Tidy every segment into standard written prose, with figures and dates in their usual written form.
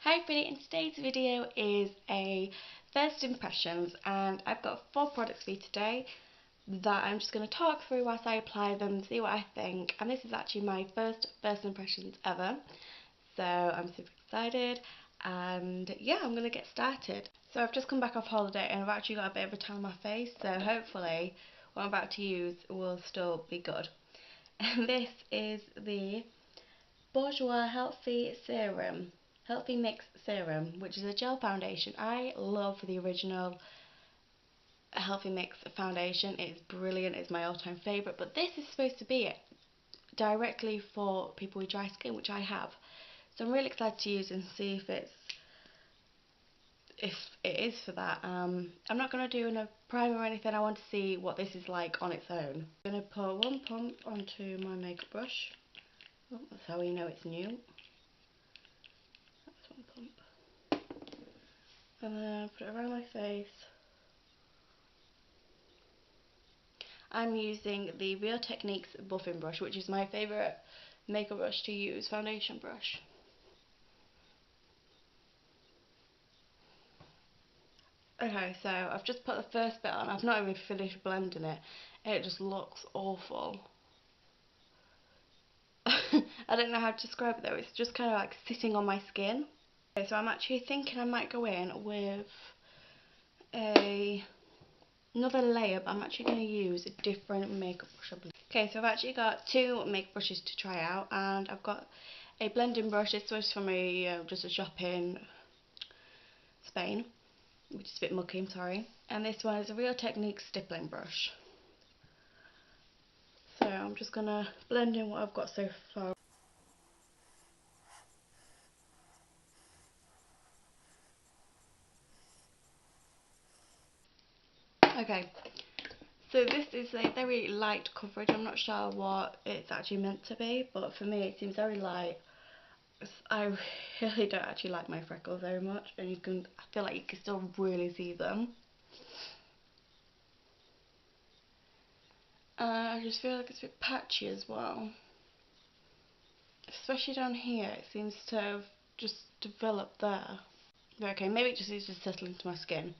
Hi everybody, and today's video is a first impressions, and I've got 4 products for you today that I'm just going to talk through whilst I apply them, see what I think. And this is actually my first impressions ever, so I'm super excited, and yeah, I'm going to get started. So I've just come back off holiday and I've actually got a bit of a tan on my face, so hopefully what I'm about to use will still be good. And this is the Boujois Healthy Mix Serum, which is a gel foundation. I love the original Healthy Mix foundation. It's brilliant, it's my all-time favourite, but this is supposed to be it directly for people with dry skin, which I have. So I'm really excited to use and see if it is for that. I'm not going to do a primer or anything. I want to see what this is like on its own. I'm going to put one pump onto my makeup brush. Oh, that's how you know it's new. That's one pump. And then put it around my face. I'm using the Real Techniques buffing brush, which is my favourite makeup brush to use, foundation brush. Okay, so I've just put the first bit on. I've not even finished blending it. It just looks awful. I don't know how to describe it though. It's just kind of like sitting on my skin. Okay, so I'm actually thinking I might go in with another layer, but I'm actually going to use a different makeup brush. Okay, so I've actually got 2 makeup brushes to try out, and I've got a blending brush. This was from just a shop in Spain, which is a bit mucky, I'm sorry. And this one is a Real Techniques stippling brush. So I'm just going to blend in what I've got so far. Okay, so this is a very light coverage. I'm not sure what it's actually meant to be, but for me it seems very light. I really don't actually like my freckles very much, and I feel like you can still really see them. I just feel like it's a bit patchy as well. Especially down here, it seems to have just developed there. Okay, maybe it just needs to settle into my skin.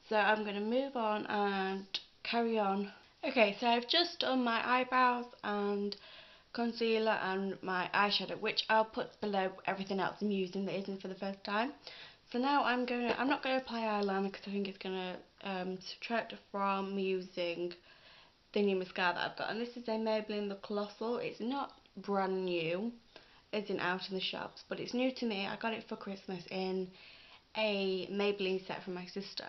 So I'm going to move on and carry on. Okay, so I've just done my eyebrows and concealer and my eyeshadow, which I'll put below everything else I'm using that isn't for the first time. So now I'm not going to apply eyeliner because I think it's going to subtract from me using the new mascara that I've got. And this is a Maybelline the Colossal. It's not brand new, as in out in the shops, but it's new to me. I got it for Christmas in a Maybelline set from my sister.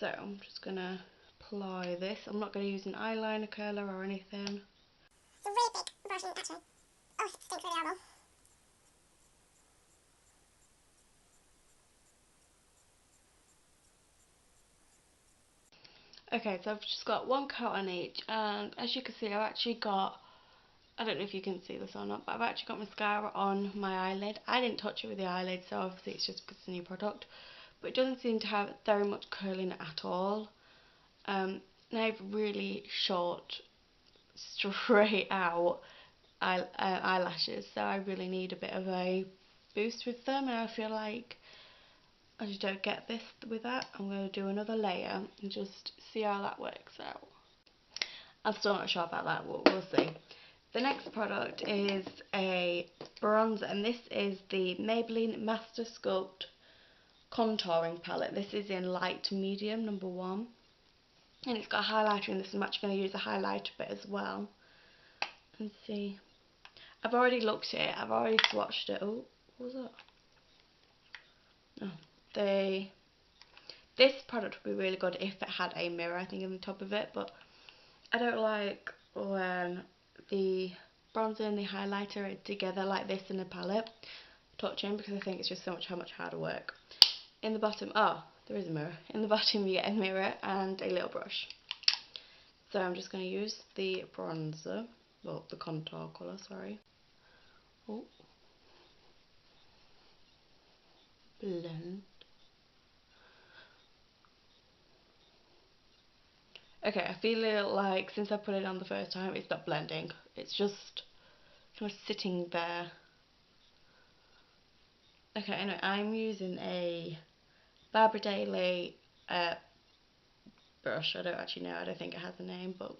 So I'm just going to apply this. I'm not going to use an eyeliner curler or anything. It's a really big brush, actually. Oh, it stinks really horrible. Okay, so I've just got 1 coat on each, and as you can see, I've actually got, I don't know if you can see this or not, but I've actually got mascara on my eyelid. I didn't touch it with the eyelid, so obviously it's just because it's a new product, but it doesn't seem to have very much curling at all. And I have really short, straight out eyelashes, so I really need a bit of a boost with them, and I feel like I just don't get this with that. I'm going to do another layer and just see how that works out. I'm still not sure about that, we'll see. The next product is a bronzer, and this is the Maybelline Master Sculpt contouring palette. This is in light to medium, number 1. And it's got a highlighter in this. I'm actually going to use a highlighter bit as well. And see. I've already looked at it, I've already swatched it. Oh, what was that? Oh, this product would be really good if it had a mirror, I think, on the top of it, but I don't like when the bronzer and the highlighter are together like this in a palette, touching, because I think it's just so much harder work. In the bottom, oh, there is a mirror. In the bottom you get a mirror and a little brush. So I'm just going to use the bronzer, well, the contour colour, sorry. Oh. Blend. Okay, I feel like since I put it on the first time, it's not blending. It's just kind of sitting there. Okay, anyway, I'm using a Barbara Daily brush. I don't actually know, I don't think it has a name, but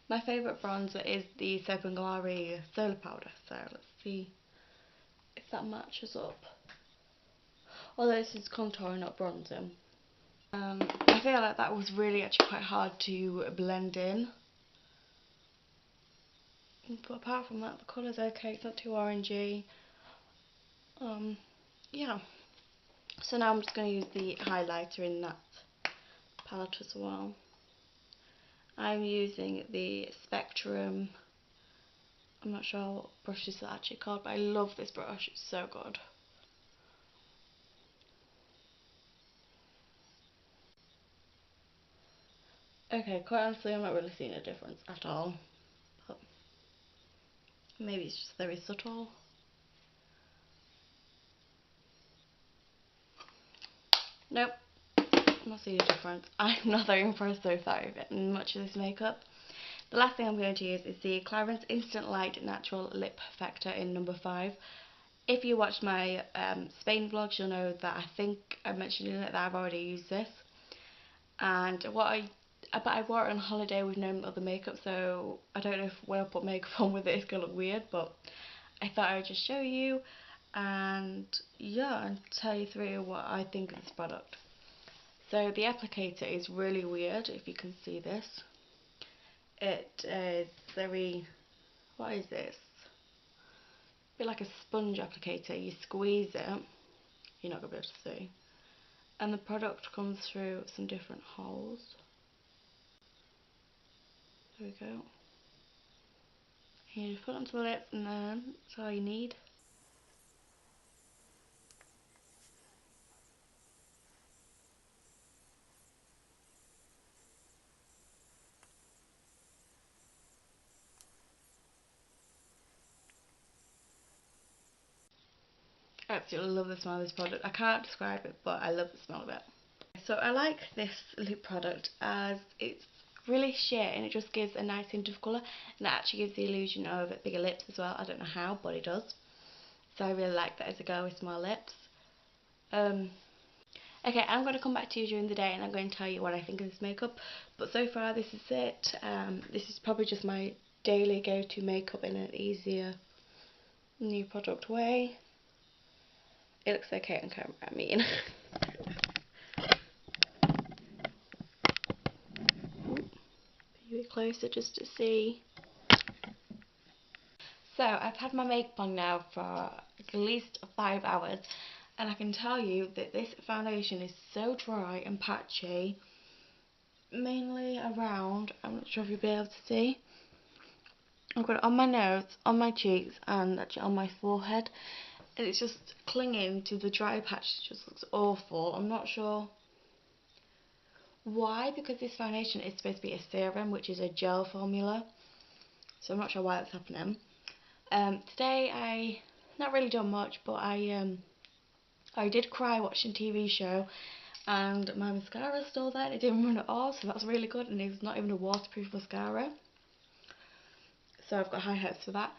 my favourite bronzer is the Soap and Glory Solar Powder, so let's see if that matches up. Although this is contour, not bronzing. I feel like that was really actually quite hard to blend in. But apart from that, the colour's okay, it's not too orangey. Yeah. So now I'm just going to use the highlighter in that palette as well. I'm using the Spectrum, I'm not sure what brush this is actually called, but I love this brush, it's so good. Okay, quite honestly I'm not really seeing a difference at all, but maybe it's just very subtle. Nope, I'm not seeing a difference. I'm not very impressed so far with much of this makeup. The last thing I'm going to use is the Clarins Instant Light Natural Lip Perfector in number 5. If you watched my Spain vlogs, you'll know that I think I mentioned in it that I've already used this. And but I wore it on holiday with no other makeup, so I don't know if when I put makeup on with it it's going to look weird, but I thought I would just show you and yeah, and tell you through what I think of this product. So the applicator is really weird, if you can see this. It is very, what is this? A bit like a sponge applicator. You squeeze it, you're not going to be able to see. And the product comes through some different holes. There we go. You just put it onto the lips and then that's all you need. I absolutely love the smell of this product. I can't describe it, but I love the smell of it. So I like this lip product as it's really sheer and it just gives a nice hint of colour, and it actually gives the illusion of bigger lips as well. I don't know how, but it does. So I really like that as a girl with small lips. Okay, I'm going to come back to you during the day and I'm going to tell you what I think of this makeup. But so far this is it. This is probably just my daily go-to makeup in an easier new product way. It looks okay on camera, I mean. A bit closer just to see. So I've had my makeup on now for at least 5 hours, and I can tell you that this foundation is so dry and patchy, mainly around, I'm not sure if you'll be able to see, I've got it on my nose, on my cheeks and actually on my forehead, and it's just clinging to the dry patch. It just looks awful. I'm not sure why, because this foundation is supposed to be a serum, which is a gel formula, so I'm not sure why that's happening. Today I not really done much, but I did cry watching a TV show, and my mascara is still there. It didn't run at all, so that's really good, and it's not even a waterproof mascara, so I've got high hopes for that.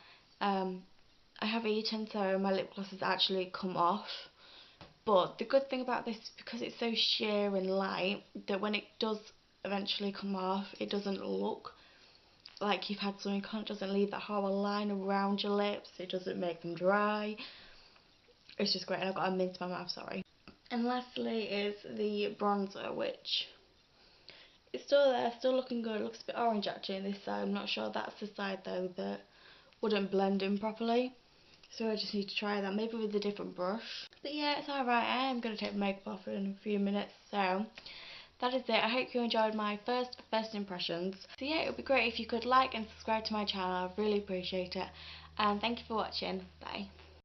I have eaten, so my lip gloss has actually come off, but the good thing about this is because it's so sheer and light that when it does eventually come off, it doesn't look like you've had something on. It doesn't leave that horrible line around your lips, it doesn't make them dry. It's just great, and I've got a mint in my mouth, sorry. And lastly is the bronzer, which is still there, still looking good. It looks a bit orange actually on this side. I'm not sure that's the side though that wouldn't blend in properly, so I just need to try that, maybe with a different brush. But yeah, it's alright. I am going to take the makeup off in a few minutes, so that is it. I hope you enjoyed my first impressions. So yeah, it would be great if you could like and subscribe to my channel. I really appreciate it. And thank you for watching. Bye.